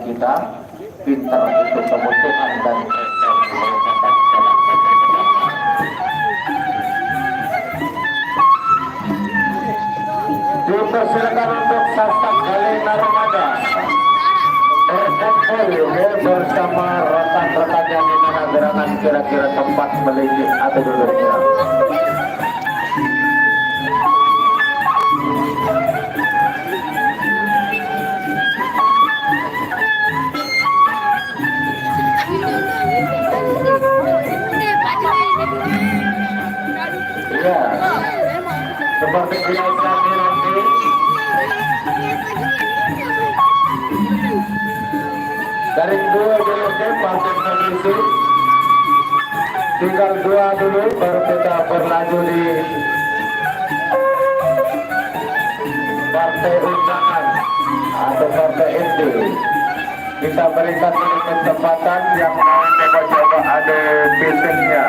kita pintar untuk kebutuhan dan dipersilakan untuk Sasta Galena Ramadan berkumpul bersama rekan-rekannya di mana gerangan kira-kira tempat melejit atau duduknya. Ya, seperti biasa nanti dari dua dulu ke partai komisi, tinggal dua dulu baru kita berlanjut di partai undangan atau partai inti. Kita berikan ini kesempatan yang mau coba-coba ada fisiknya,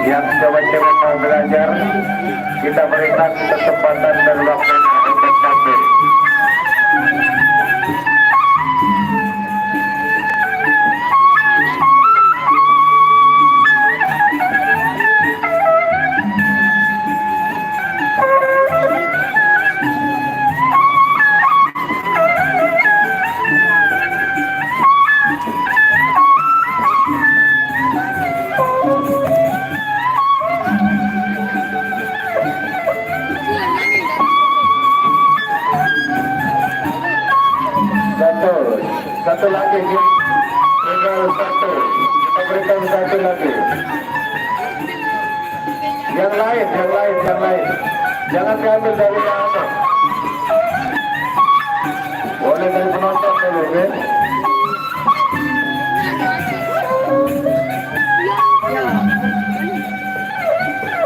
yang coba-coba mau belajar, kita berikan kesempatan dan waktu untuk tampil. Satu lagi, tinggal satu, kita berikan satu lagi. Yang lain, jangan diambil dari yang ada. Boleh dari penonton dulu, ya?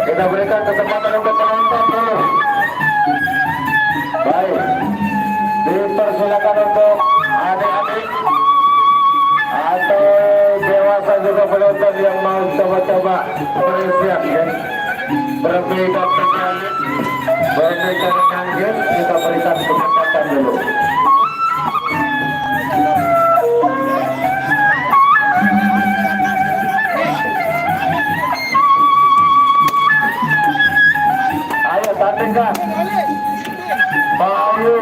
Kita berikan kesempatan untuk penonton dulu. Baik, dipersilakan untuk adik-adik atau dewasa juga penonton yang mau coba-coba bersiap ya, berbeda dengan game, kita berikan kesempatan dulu. Ayo tandingkan Bayu.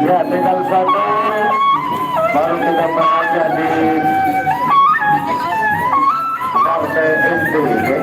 Ya, tinggal satu baru kita bekerja di partai inti, ya.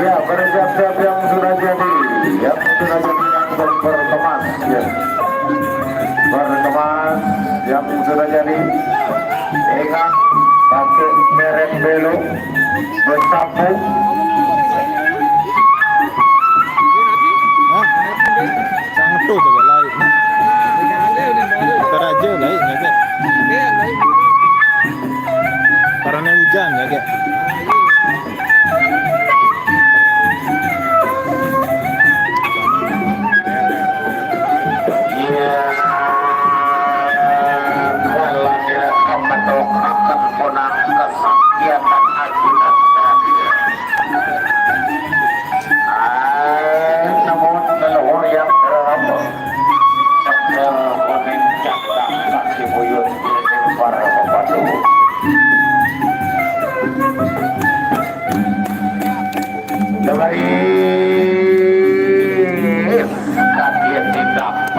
Ya, bersiap-siap yang sudah jadi, yang berkemas, ya. Berkemas yang sudah jadi. Ingat pakai merek belo, bersapu. Sangat tuh juga lain. Teraja lain ya kek. Karena hujan ya kek.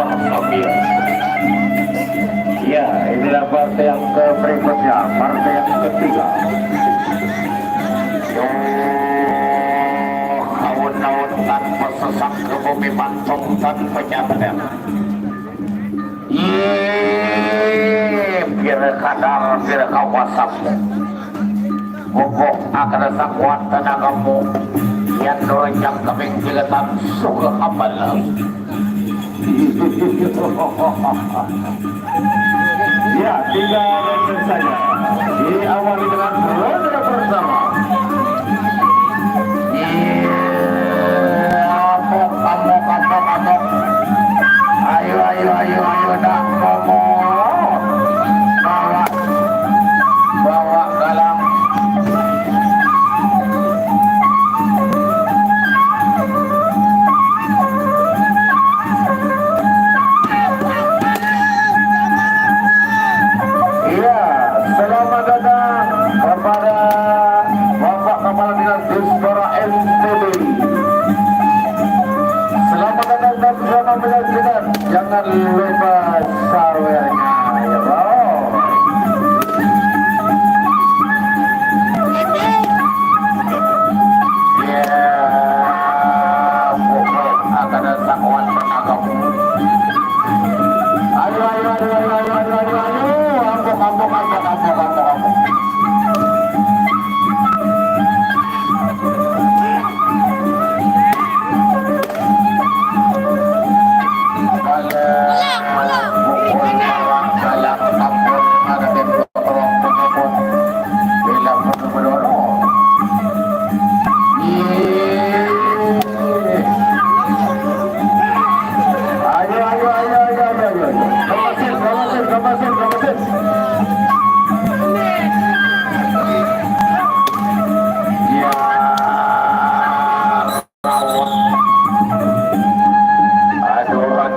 nomor 9. Ya, inilah partai yang berikutnya, partai yang ketiga. Haun-haun tanpa sesak ke bumi mantung tanpa nyatanya. Biar kadar, biar kawasan. Pokok akan sakuat tenagamu. Yang dorejang keming jilatan suka apalah. Ya, 3 ronde saja. Diawali dengan ronde pertama. Kapok. Ayo, dah ngomong. Bawa galang. Selamat datang kepada Bapak Kepala Dinas Dispora NTB. Selamat datang dan selamat menyaksikan. Jangan lupa sawernya, ya bro. Ya, pokok akan sakuan tenagamu. Ayo. Ambok. Kemasin. Ya, aduh.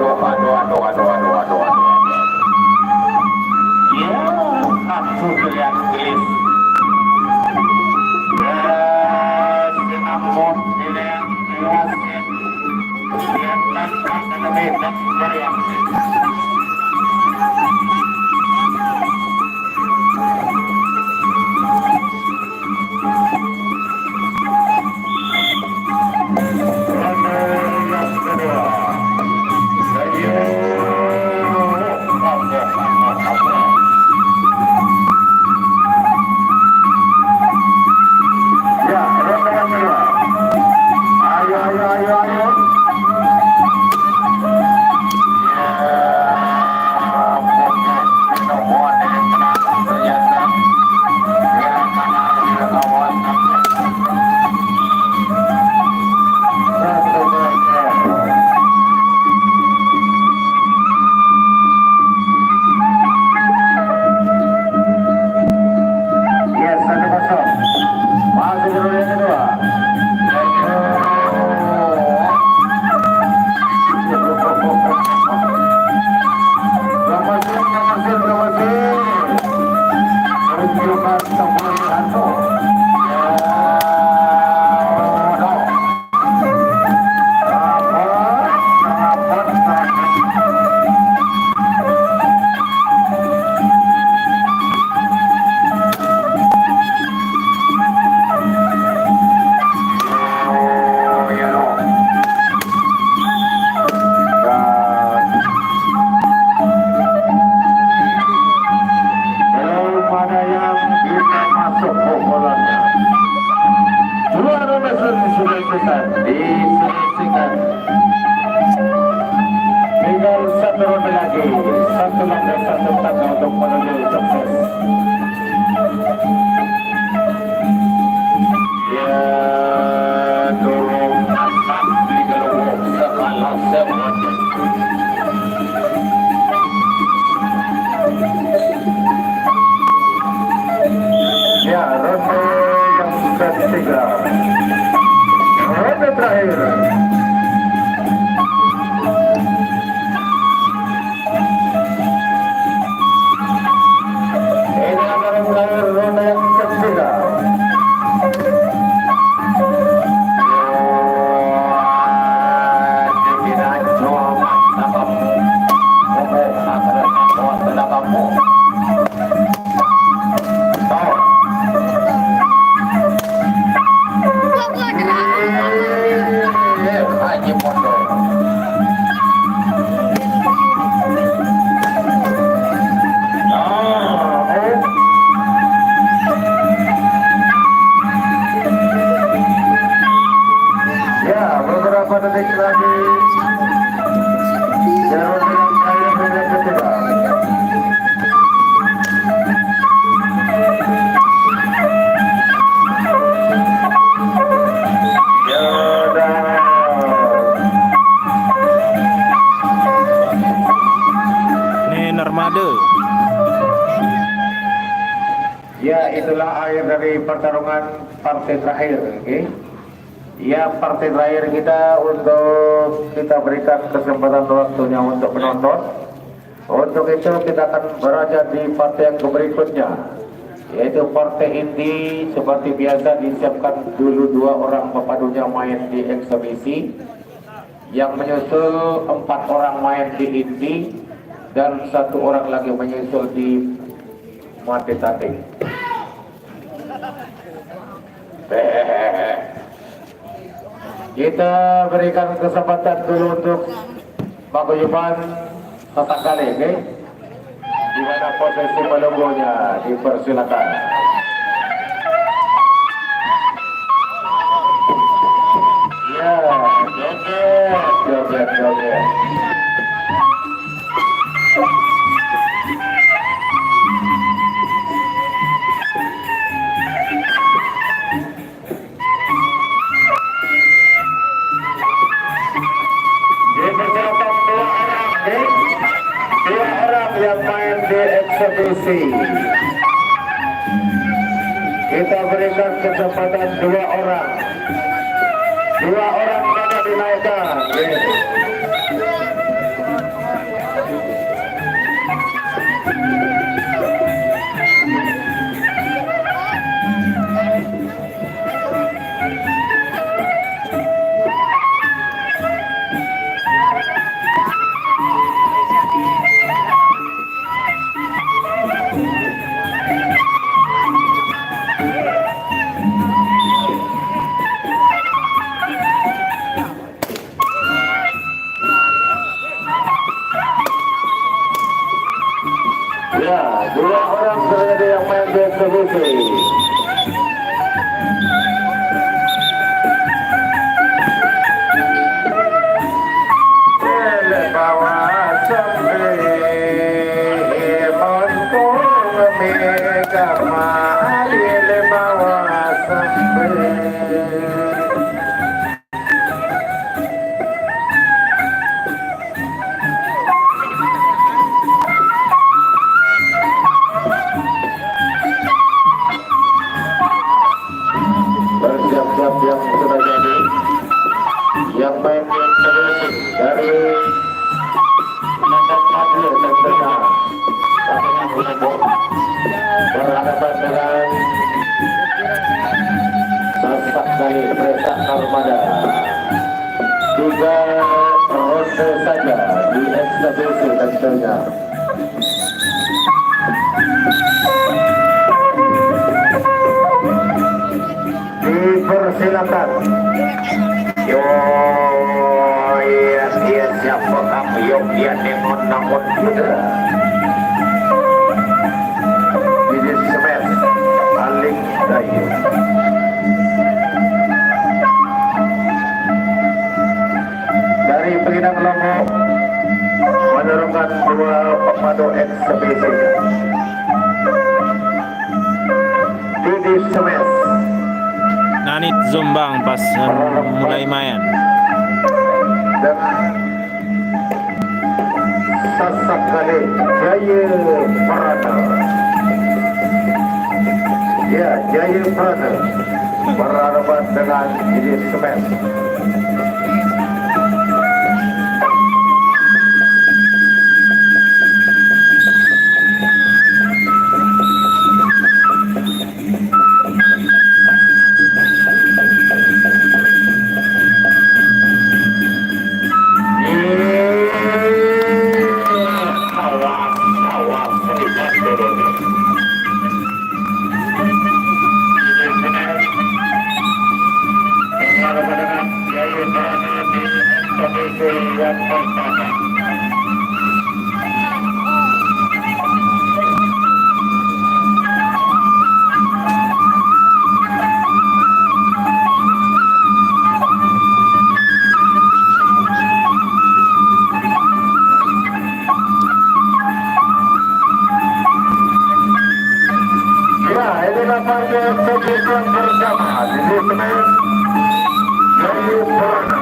Ya, aku lihat gelis. Ya, sinambut dilihat wasit. Lihat dan lebih bereaksi. diselesaikan. Tinggal satu ronde lagi, satu langkah satu tangga untuk menuju sukses. Ya, turun atas di gelung skala semuanya. Ya, ronde yang ketiga. Ronde terakhir. Ini adalah terakhir ronde yang ketiga. Tidak cuma mantap. itulah akhir dari pertarungan partai terakhir. Oke. Ya, partai terakhir kita untuk kita berikan kesempatan waktunya untuk menonton. Untuk itu kita akan beranjak di partai yang berikutnya, yaitu partai inti. Seperti biasa disiapkan dulu 2 orang pepadunya main di eksebisi, yang menyusul 4 orang main di inti dan 1 orang lagi menyusul di mati tating. Kita berikan kesempatan dulu untuk paguyuban tata kali, oke? Di mana posisi penunggunya, dipersilakan. Ya, joget. Dua orang yang main di eksebisi. Kita berikan kesempatan 2 orang. 2 orang pada dinaikkan. Ya, 2 orang terjadi yang main di eksebisi. Bawa sampai monku mega mahal bawa sampai. Bersiap-siap yang sudah jadi, yang main dari Nandang Fadil tentunya katanya menembok berhadapan dengan Sasak kali Presak Armada. 3 ronde saja di eksebisi tentunya. Dipersilakan. Yo, iya siapa kamu? Yo, dia nemon juga. Ini semen paling dayu. Dari Penginang Lombok menurunkan 2 pemadu eksebisi. Didi Semes. Nanit Zombang pas mulai main. Dan Sasak kali Jaya Prana. Ya, Jaya Prana berhadapan dengan Didi Semen. Kejutan bersama di Semen Jaya Prana.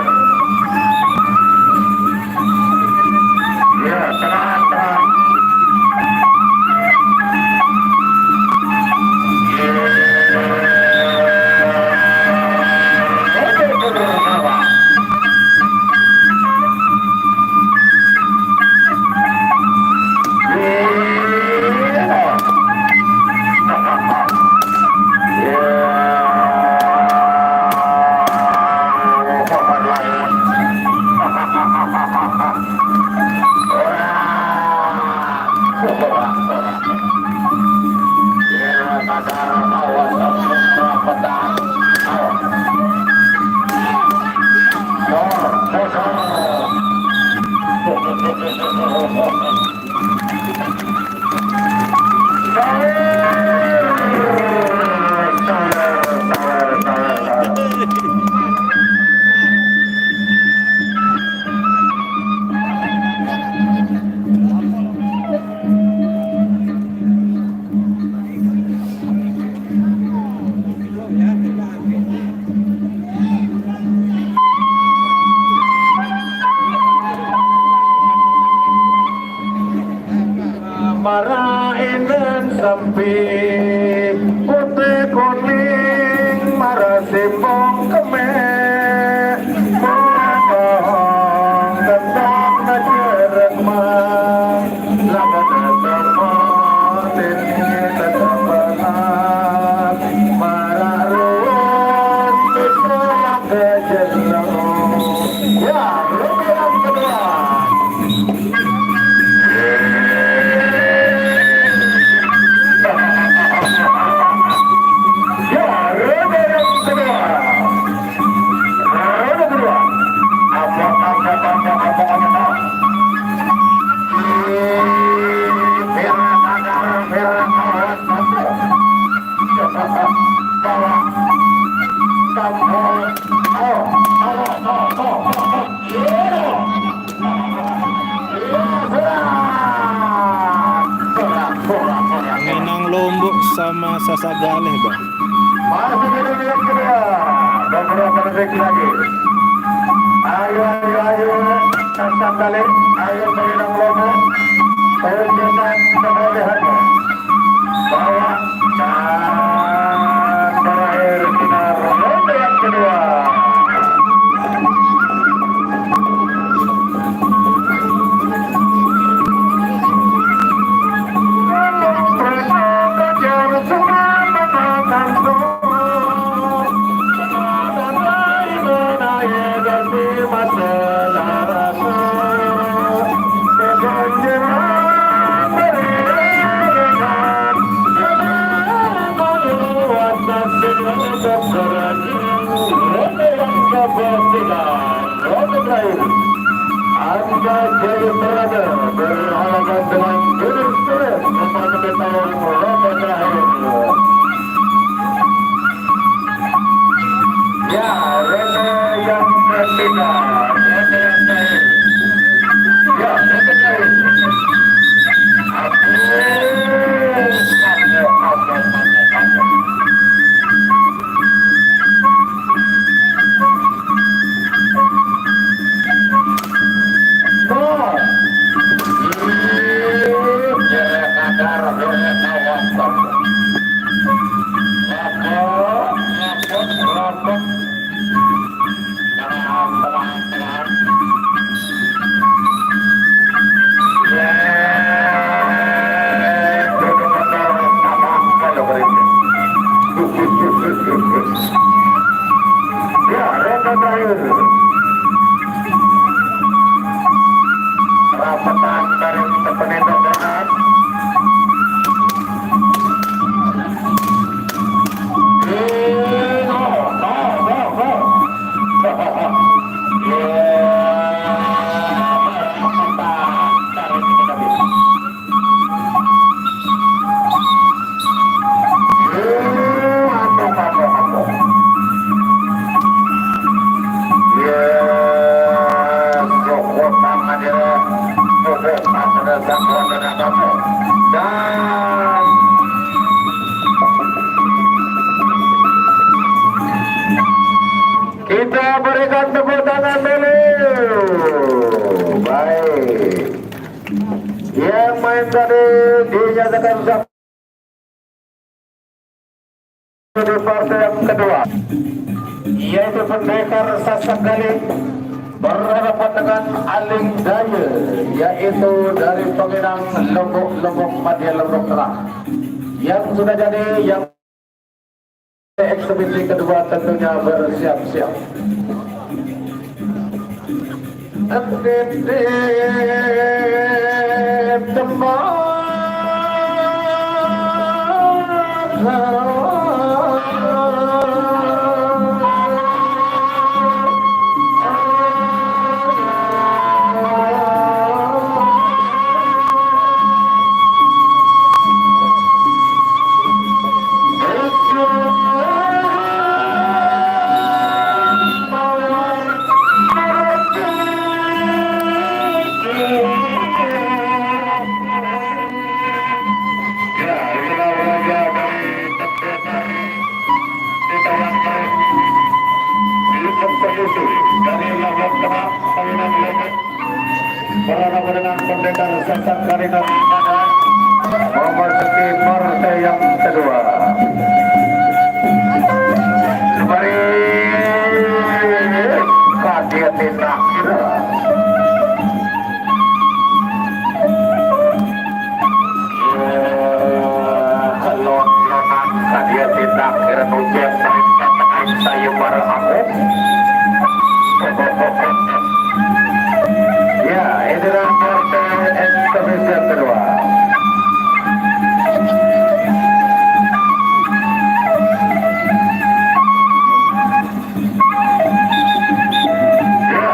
Marahin dan sepi putih kuning marasimbong kemeh mengagong tentang najereng mah labat termot ini tetap benar mararun bisa kejelang ya lebih yang kedua. Minang Lombok sama Sasagaleh bang. Masih minum yang kedua. Beberapa detik lagi. Ayo, ayo, ayo. Santap balik. Ayo Minang Lombok. Perjalanan kemuliaannya. Bawa dan berakhir sinar ronde yang kedua. Anda jadi berada berhadapan dengan Julius Perez memasuki tahun ronde terakhir. Ya, ronde yang ketiga, ronde yang terakhir. Ya, ronde terakhir. Ya, ronde terakhir. Rapatan dari penentu berat. Dan kita berikan tepuk tangan dulu. Baik. Yang main tadi dinyatakan sah di partai yang kedua, yaitu Pendekar Sasagaleh berhadapan dengan Aling Daya, yaitu dari Penginang Lombok Madya Lombok Tengah. Yang sudah jadi yang eksebisi kedua tentunya bersiap-siap. Ya, inilah wajah dari Tepetan di dalam di kompetisi dari level tengah Kalinan Lemet berhadapan dengan pendekar Sesat Kalinan pada memasuki partai yang kedua. Mari kadia tindak kira. Dia tidak kira nujem saya para aku. Ya, inilah partai Indonesia kedua. Ya,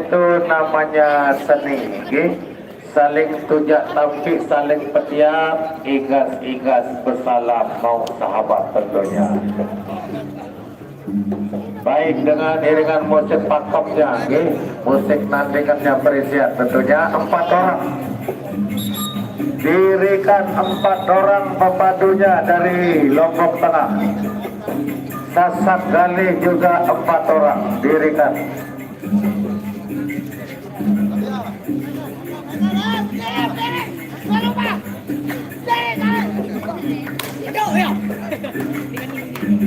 itu namanya seni, okay? Saling tujak tampik, saling petiap, igas-igas bersalam mau sahabat tentunya. Baik dengan iringan musik pakopnya, okay? Musik nandingannya berisian tentunya 4 orang. Dirikan 4 orang pepadunya dari Lombok Tengah. Sasak Gali juga 4 orang dirikan.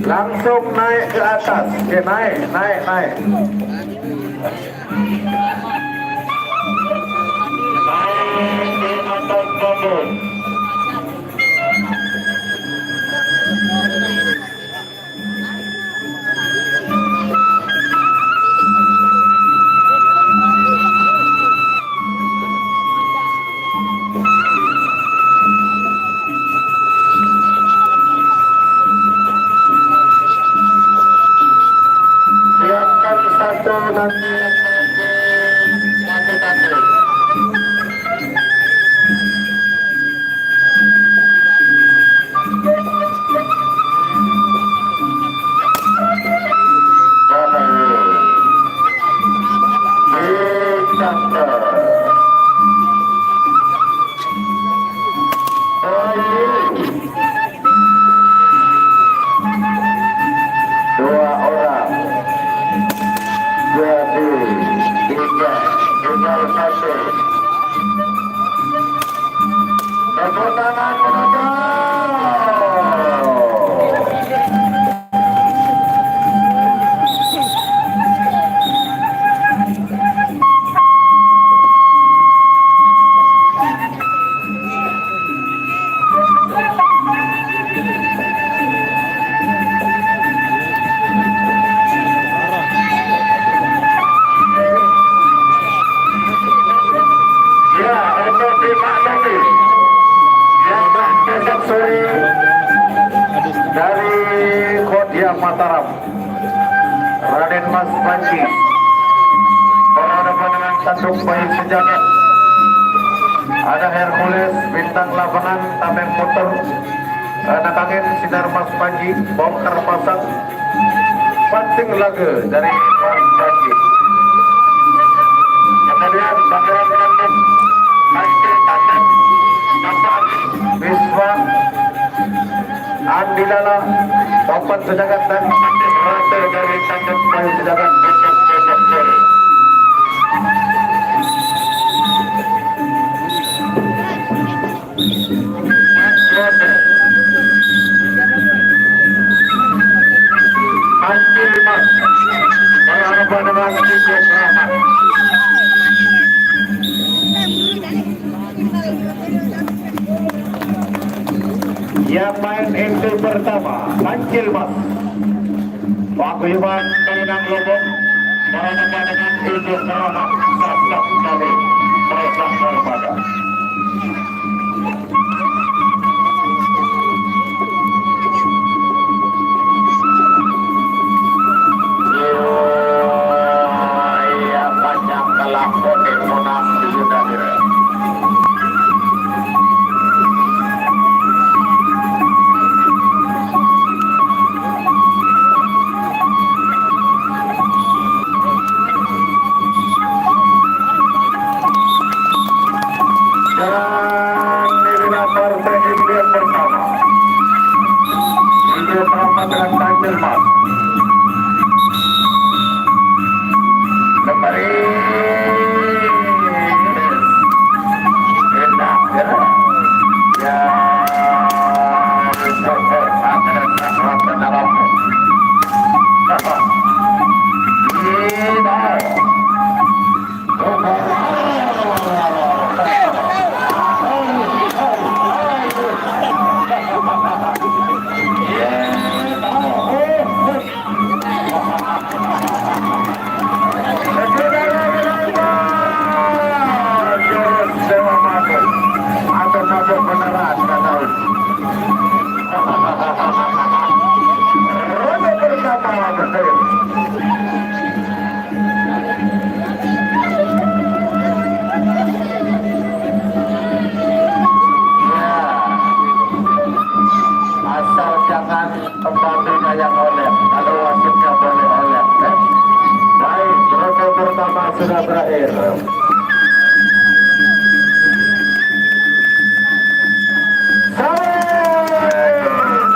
Langsung naik ke atas. Oke, naik. Naik di atas panggung. Siapkan satu nanti satu. Dari Kodia Mataram, Raden Mas Panji berhadapan dengan Tanduk Bayi Sejagat. Ada Hercules Bintang Lapangan Tameng Motor, Anak Angin Sinar Mas Panji, Bongkar Pasang, Panting Laga dari Mas Panji. Kemudian Pangeran Kandung Panji Tangan Wiswa Andi Lala, Papan Sejagat dan Rata dari Tanduk Bayi Sejagat. Panji Limas berhadapan dengan Tiga Rahmat. Yang main inti pertama Panji Limas Paguyuban Pemenang Lombok berhadapan dengan Tiga Rahmat. Sasak dari Sasak Daripada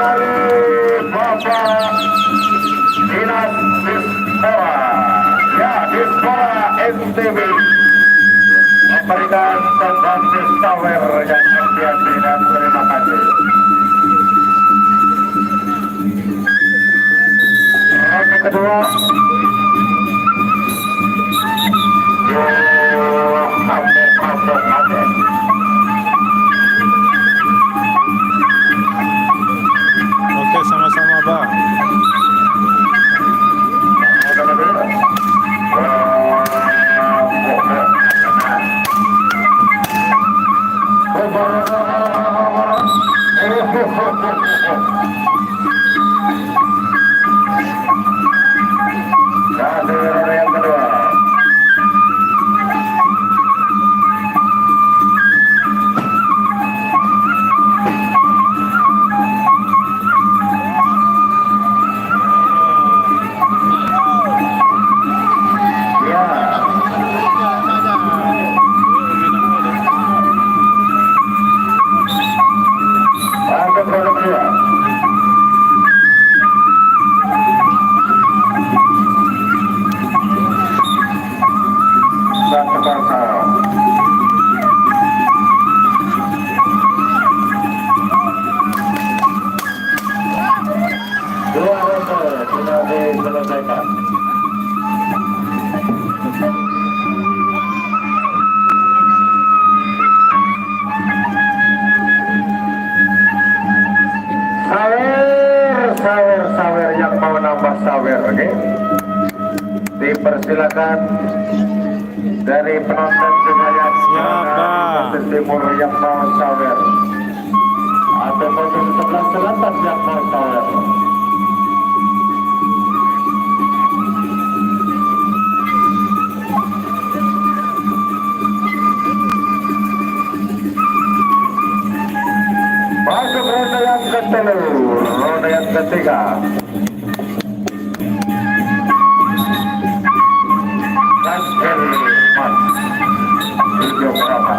Dari Bapak Dinas Dispora, ya Dispora NTB memberikan tongkat sawer yang terbiasa dan terima kasih. Ronde kedua, Oke, sama-sama bang. Ronde yang kedua. Dua ronde sudah diselesaikan. Sawer yang mau nambah sawer, oke? Dipersilakan dari penonton semuanya posisi timur yang mau sawer atau posisi sebelah selatan yang mau sawer. Masuk ronde yang kedua, ronde yang ketiga. Kaskel Mas, video berapa?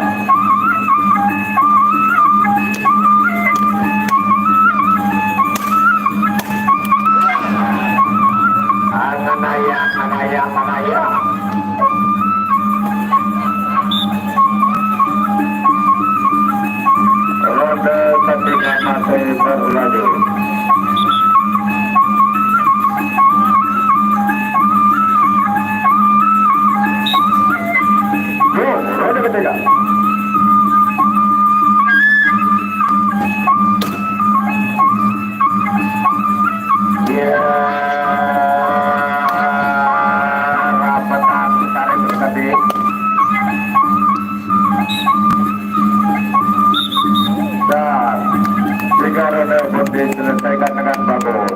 Anaya. Ronde ketiga masih berlanjut. Ronde ketiga. Ya, rapatan tarik berkati. Dan tiga ronde pun diselesaikan dengan bagus.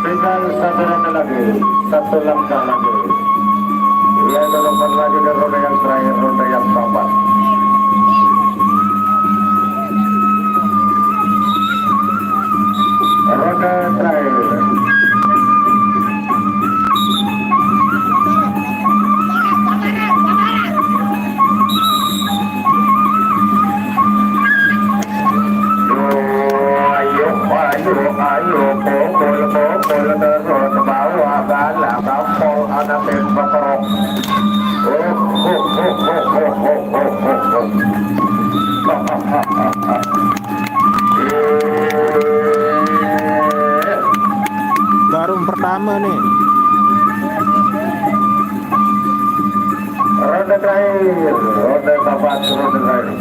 Tinggal satu ronde lagi, satu langkah lagi. Yaitu nomor lagi di ronde yang terakhir, ronde yang keempat. Ronde terakhir. Ayo, pukul terus bawa bala kapal anak berperok. Baru pertama nih. Ronde terakhir, ronde keempat, ronde terakhir.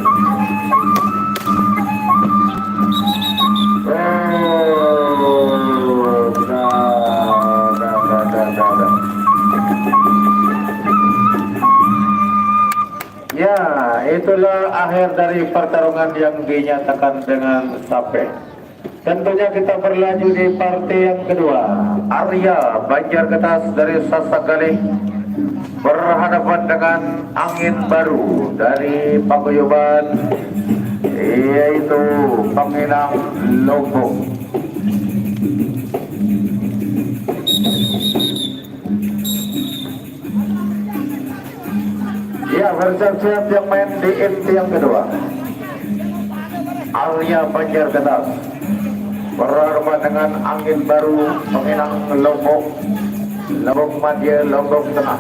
Ya, itulah akhir dari pertarungan yang dinyatakan dengan sampai. Tentunya kita berlanjut di partai yang kedua. Arya Banjarketas dari Sasagalih berhadapan dengan Angin Baru dari Paguyuban, yaitu Panginang Lombok. Ya, bersiap-siap yang main di inti yang kedua. Arya Banjarketas berhadapan dengan Angin Baru Panginang Lombok, Lombok Madya, Lombok Tengah.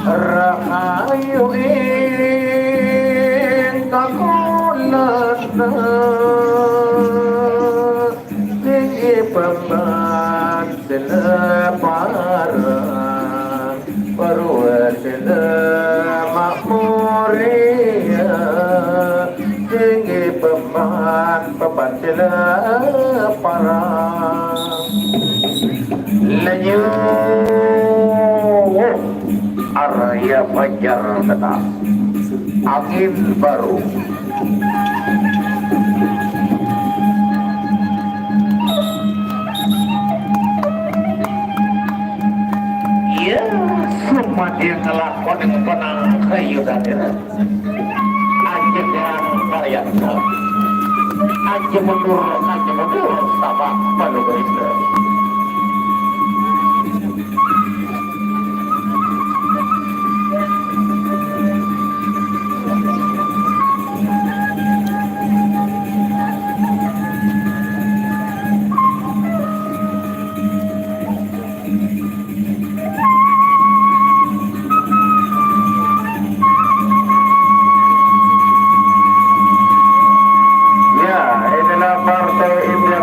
Rahayu ing kakulana tinggi pemban seleparan perwet selemakmuria tinggi pemban seleparan lenyu Arya Banjarketas, Angin Baru. Ya, semua dia ngelakon yang penang kayu dan aja yang varian aja mundur sama pada berita.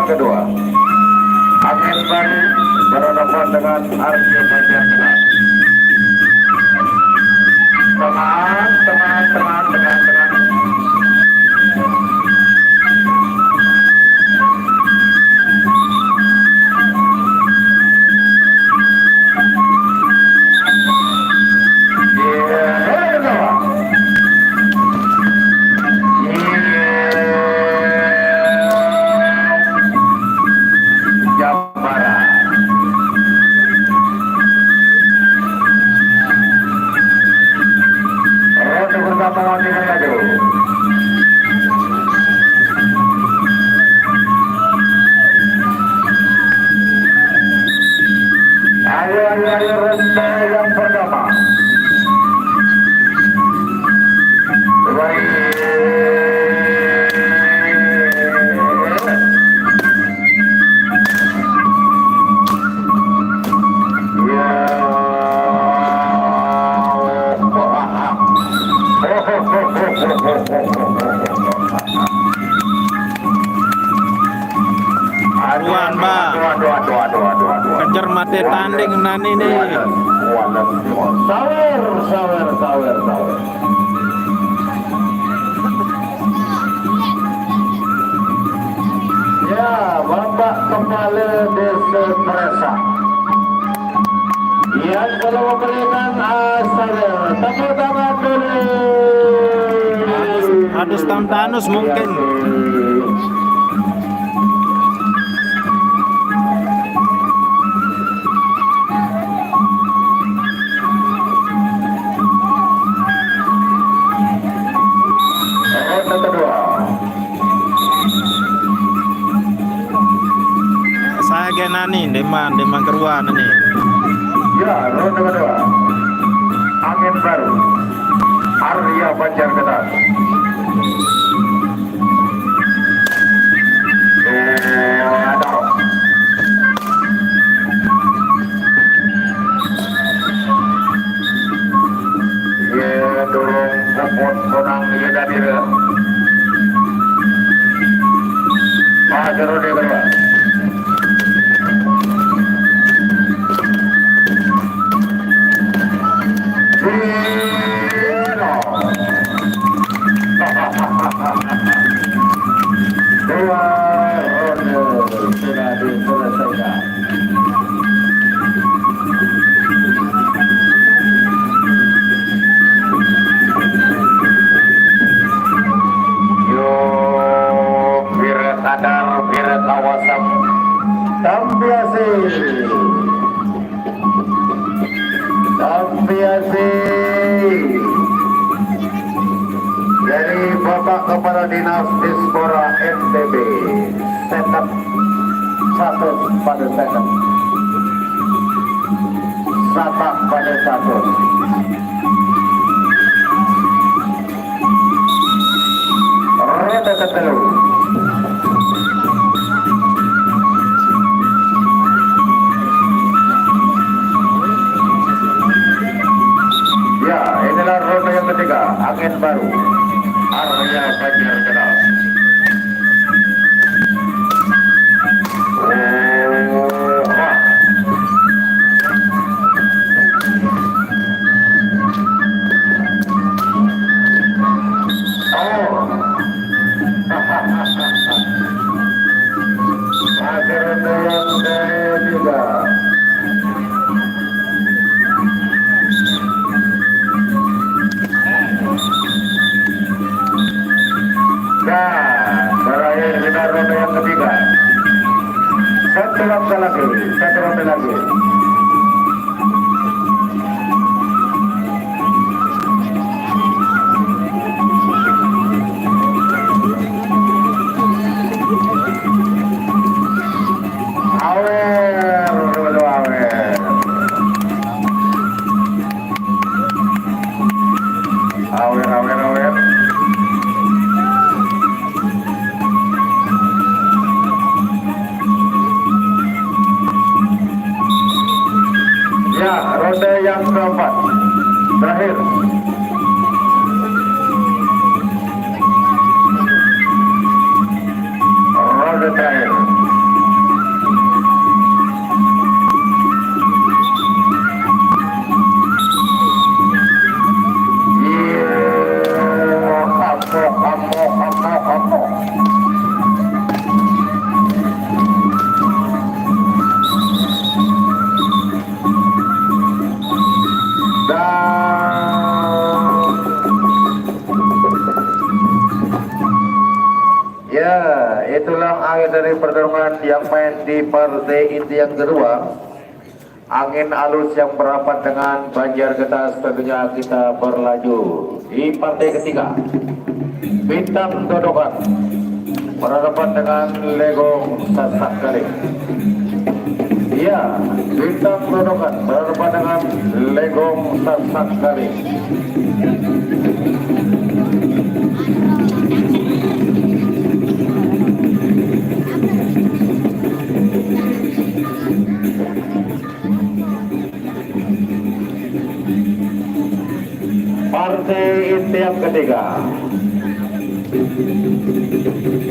Kedua, Angin Baru berhadapan dengan Arya Banjarketas. Tengah. Ayo ronde yang pertama. Aduan, Mbak. Kejar mati tanding nani nih. Sawer. Ya, Bapak Kepala Desa Teresa. Ya, kalau memberikan sawer, tepuk tangan dulu. Adus Tamtanus mungkin. Ronde kedua. Saya genani deman keruan nih. Ya, ronde kedua. Angin Baru Arya Banjarketas. Dorong sepot konang dia dari ronde kedua. Dua apresiasi dari Bapak Kepala Dinas Dispora NTB. Setup 100 pada setup. Sapak pada 100. Roda ketelu. Ya, inilah roda yang ketiga, angin baru. Arya Banjar Kenal. Terakhir kita roda yang ketiga. Satu roda lagi. Awer. Ya, roda yang keempat terakhir. Roda terakhir. Ambo. Ya, itulah akhir dari pertarungan yang main di partai inti yang kedua. Angin alus yang berapat dengan Banjar Getas, tentunya kita berlaju di partai ketiga. Bintang Dodokan berhadapan dengan Legong Sasak Kali. Ya, Bintang Dodokan berhadapan dengan Legong Sasak Kali. Partai inti yang ketiga.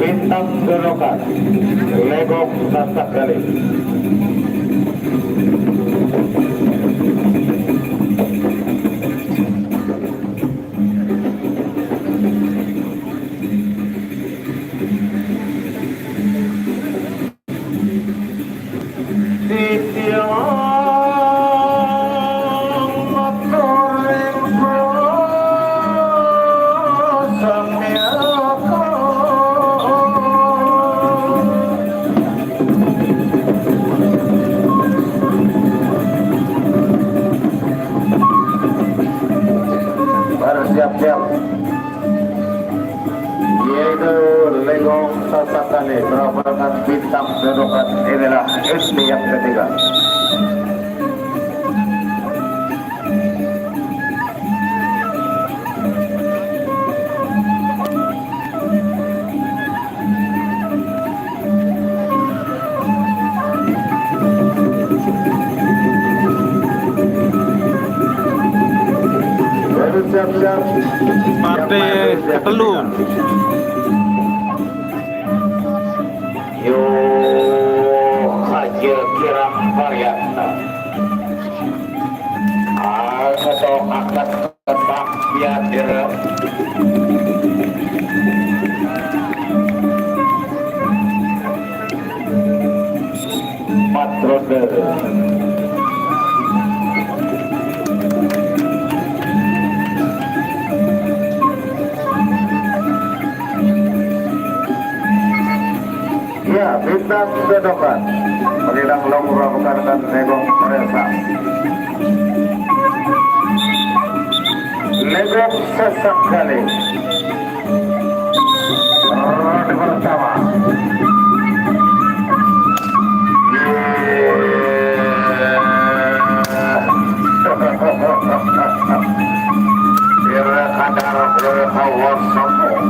Bintang Dodokan, Legong Sasak Kali. Siap-siap, yaitu Legong Sasak Kali berhadapan Bintang Dodokan. Inilah SD yang ketiga. Siap-siap. Partai ketelu. Yo Haja Kirang Varianta. Atau akan tetap biadir. Patrode. Ya, Bintang Dodokan Pagidang Lomura Bukan dan Legong Resa. Legok sesekali. Ronde pertama. Bila kadar hawas sampo.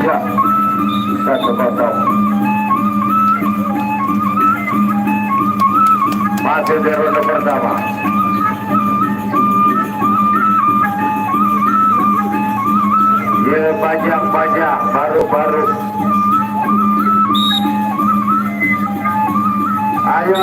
Ya, 1-0. Masih di ronde pertama. Ya, pajak baru-baru. Ayo.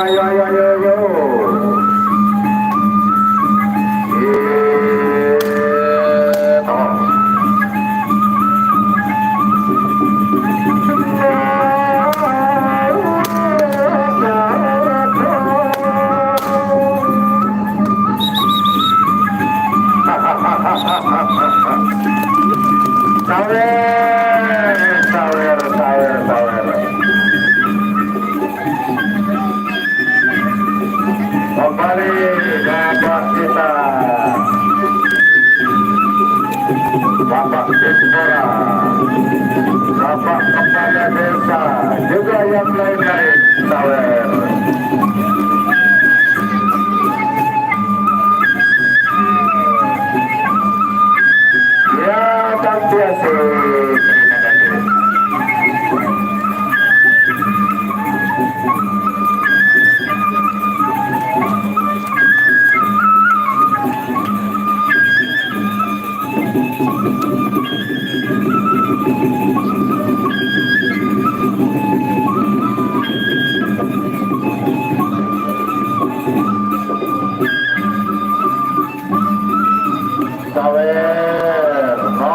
Sawer. Kembali Bapak kita, Bapak Ismora, Bapak Kepala Desa, juga yang lain-lain, sawer. Ya, tak biasa. Terima kasih. Sawer, no,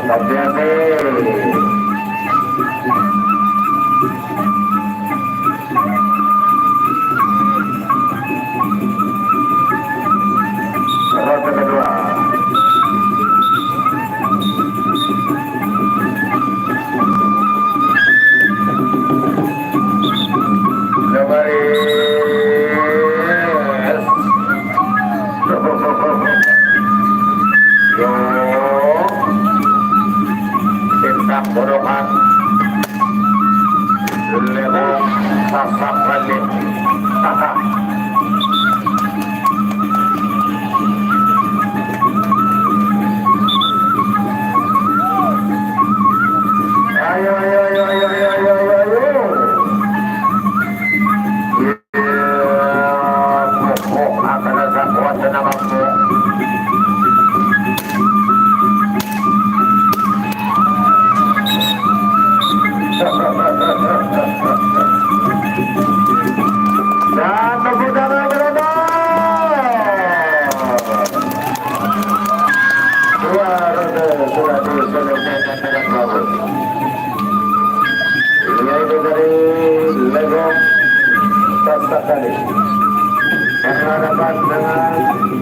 tak biasa. Ronde kedua. Tindak bodohan lewat sasap lagi. Ayo. Akan ada kuat tenaga. Dan tepuk tangan berada. Dua ronde sudah diselesaikan dengan bagus. Yaitu dari Legok sesekali. Berhadapan dengan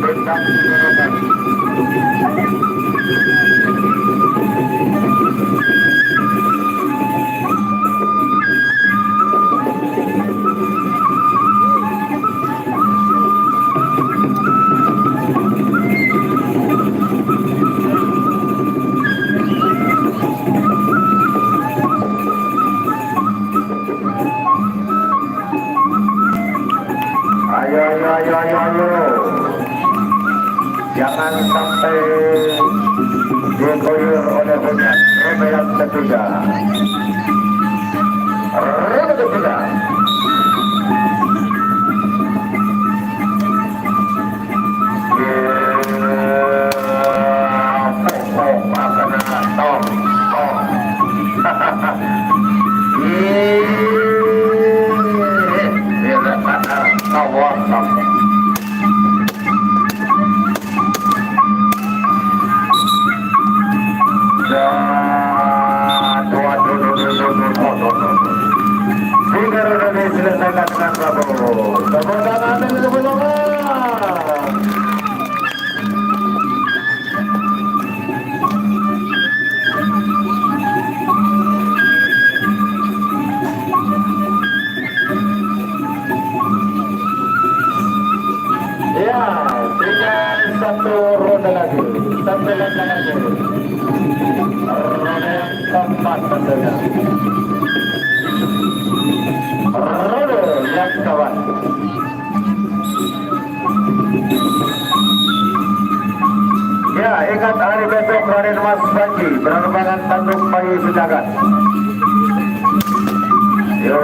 bintang Surukan. Ayo. Jangan sampai digoyur oleh hujan. Ronde yang ketiga. Diselesaikan dengan Prabowo. Tepuk tangan. satu roda lagi. Satu roda lagi. Roda yang keempat tentunya. Roda yang kawan. Ya, ingat hari besok Raden Mas Panji penerbangan tanduk bayi sejagat. Yo,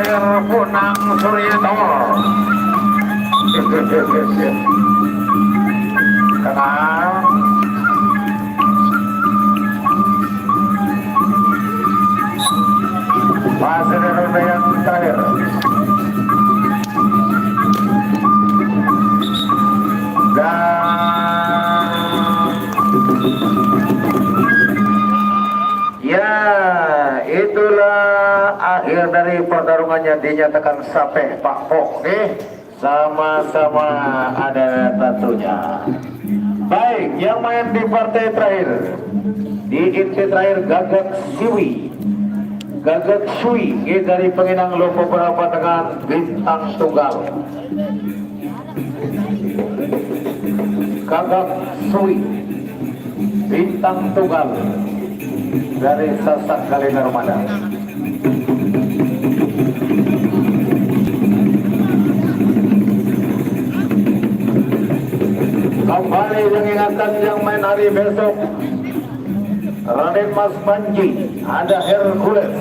Sir Punang Suryatomo. Tenang. Fase ronde yang terakhir. Ya, itulah akhir dari pertarungannya, dinyatakan sapeh Pak Pok. Sama-sama ada tentunya. Baik, yang main di partai terakhir, di inti terakhir Gagak Sui dari Penginang Lopo beberapa dengan bintang tunggal. Gagak Sui bintang tunggal dari Sasak Kali Narmada. Kembali mengingatkan yang main hari besok, Raden Mas Panji, ada Hercules,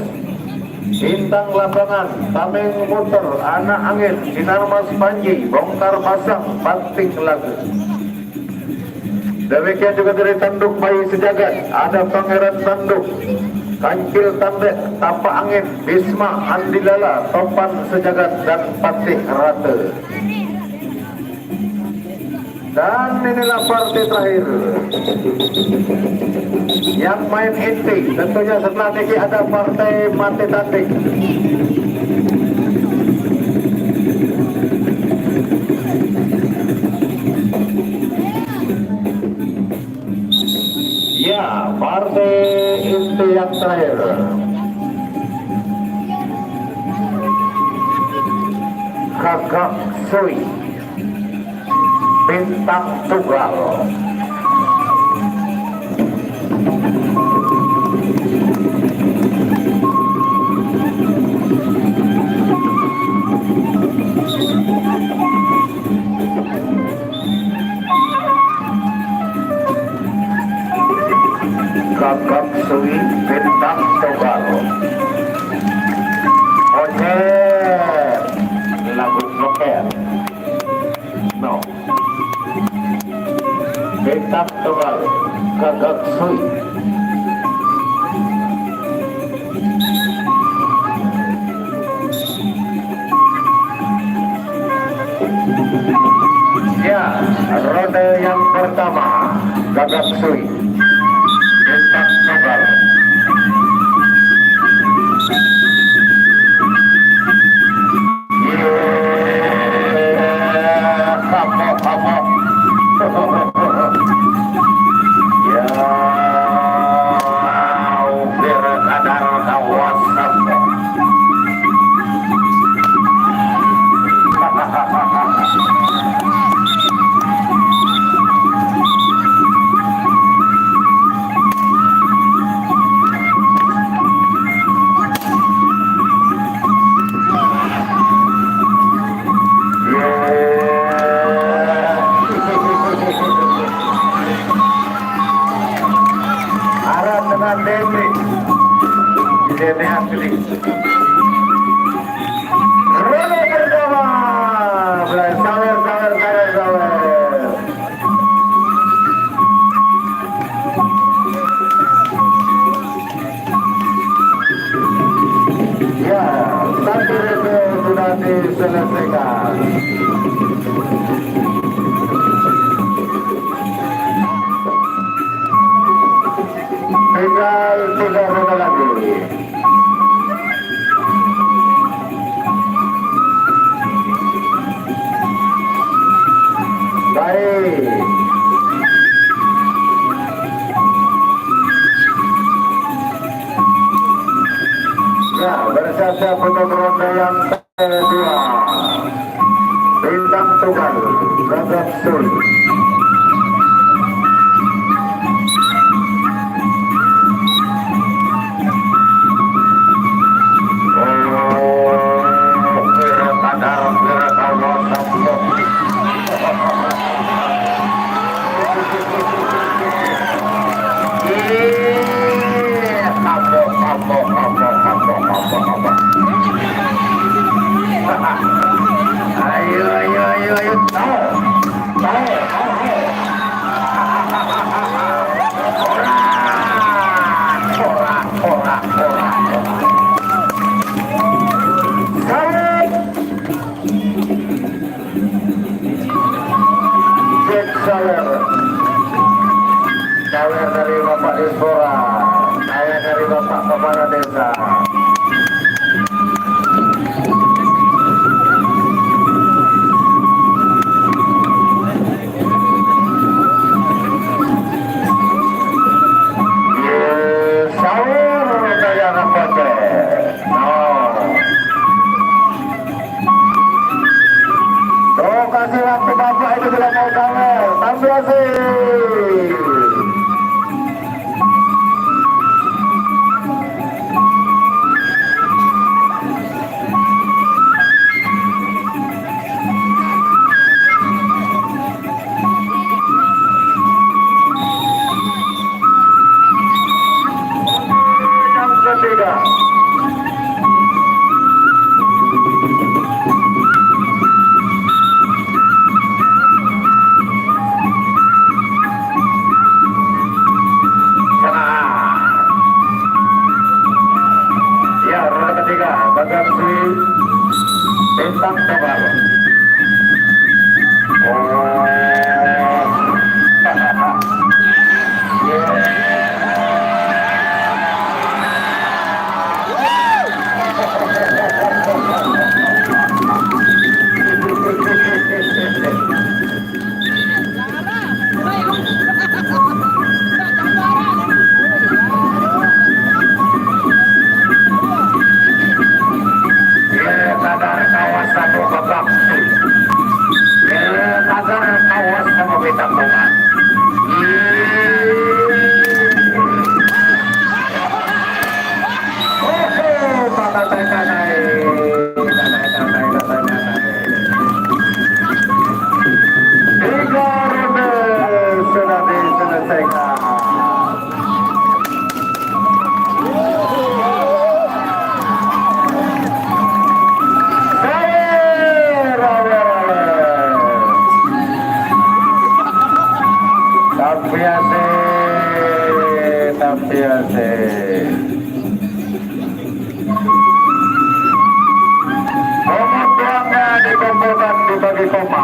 bintang lapangan, tameng muter, anak angin, sinar Mas Panji, bongkar pasang, banting lagu. Demikian juga dari tanduk bayi sejagat, ada Pangeran Tanduk, Kancil Tandek, Tapak Angin, Bisma, Andilala, Topan Sejagat, dan Patih Rata. Dan inilah partai terakhir yang main inti. Tentunya setelah ini ada partai mati tanding. Ya, partai inti yang terakhir. Kakak Sui bintang tunggal. Kakak Sui bintang tunggal. Oke, lagu noker. No. Bintang tunggal Gagak Sui. Ya, roda yang pertama Gagak Sui bintang tunggal. Diselesaikan. Tinggal 3 roda lagi. Baik. saja untuk ronde yang kedua. Bintang Tunggal Ragam Suli. Ayo, Cawer dari Bapak Dispora, saya dari Bapak Kepala Desa. Saur dari anak poce. Tuh kasih waktu Bapak itu tidak mau sawer, tampil asik. Ketiga. Ya, ronde ketiga, Bagas Sri Bintang Tunggal. Kadar kawasan Bagas Sri. Kadar kawasan Bintang Tunggal. Tiga ronde sudah diselesaikan. Tapi Pemotongannya dikumpulkan dibagi koma.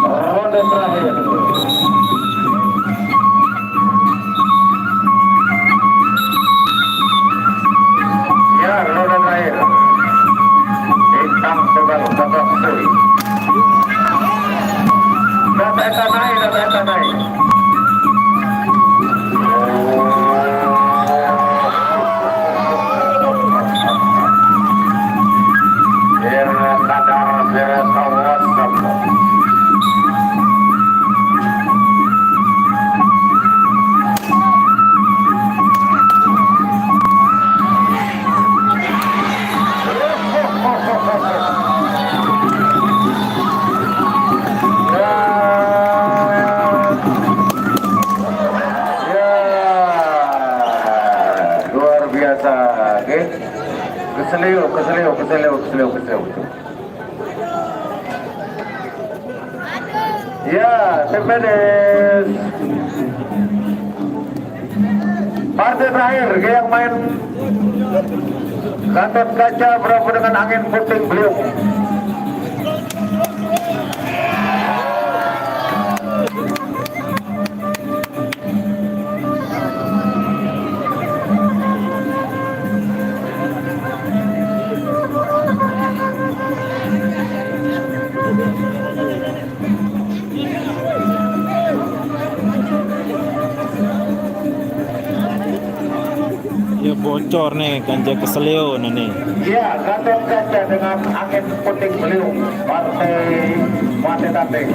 Ronde terakhir. Ya, ronde terakhir. Bintang Tunggal Bagas Sri. Data naik. Kadar kawasan. Luar biasa, oke? Keseliu. Ya, Tepedes. Partai terakhir, yang main Gatot Kaca berapa dengan angin puting beliung. Ya bocor nih Ganja Keselio nih. Ya, Gatot Kaca dengan angin puting beliung partai Mate Tanding.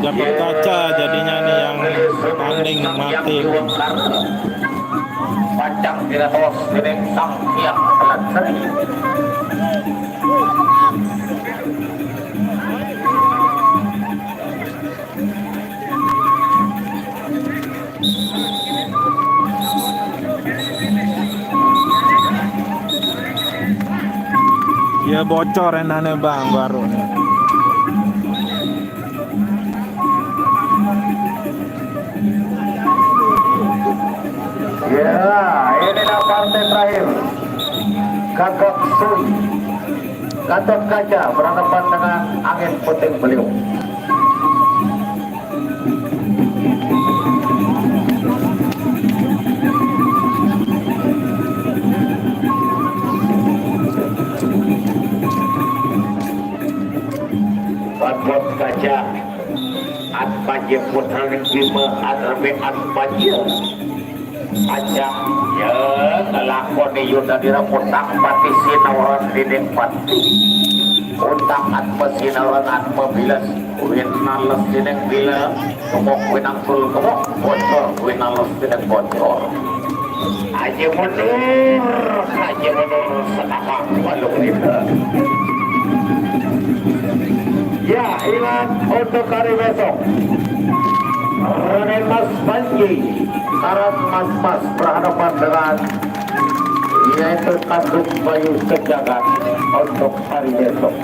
Gatot Kaca jadinya nih yang tanding mati. Panjang tidak tos dengan sang yang seri. Ya bocor enaknya bang baru nih. Ya, ini partai terakhir. Gatot Sui, Gatot Kaca berhadapan dengan angin puting beliung. Gatot Kaca, Atpaje Putra Bima Adrabe Atpaje. Ajang ya kelakon di Yuda diraputang pati sinauran didek pati utang atma sinauran atma bilas winales didek bila kemok winang tul kemok bocor winales didek bocor aja mundur setahap walau itu ya ingat untuk hari besok Raden Mas Panji Karat Mas berhadapan dengan yaitu Tanduk Bayu Sejagat untuk hari besok.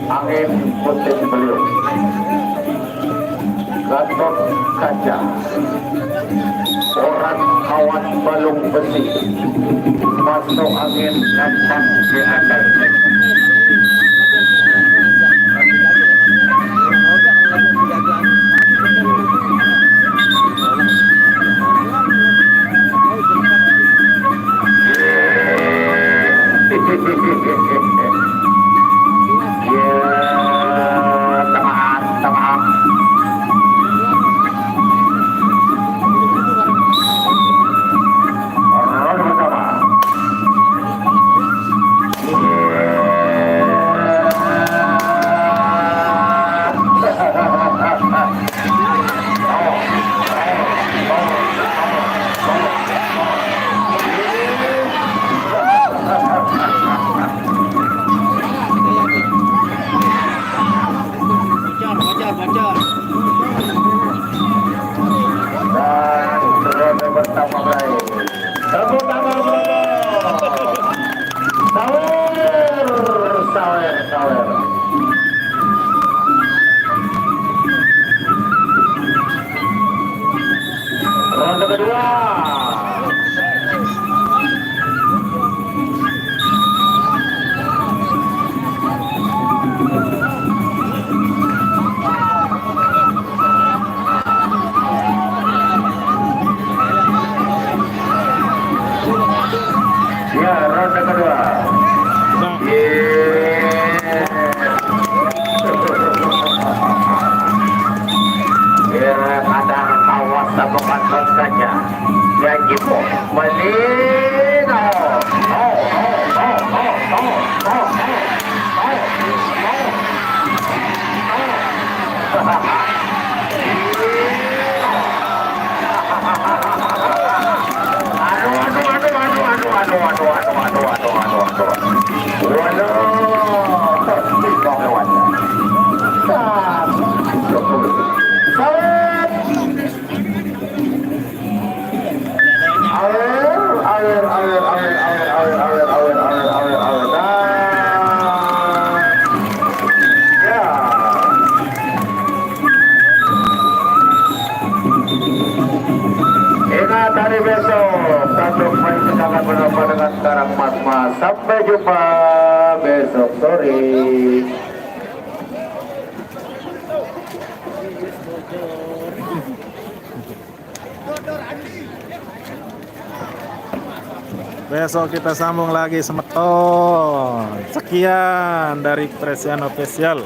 Angin puting beliung, Gatot Kaca, orang kawan balung besi, masuk angin gampang di atas. Ronde kedua. Ya, ronde kedua. Kadang awas sama kantor saja. Ya gitu. Melino. Hari besok Tanduk main akan berjumpa dengan Karang Mas. Sampai jumpa besok sore. Besok kita sambung lagi semeton. Sekian dari Presian Official.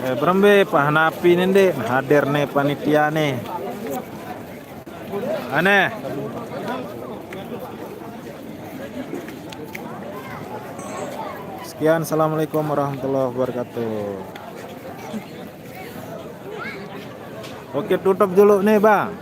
Berembe Pak Hanapi nih hadir nih panitia nih. Aneh. Sekian, assalamualaikum warahmatullahi wabarakatuh. Oke, tutup dulu nih Bang.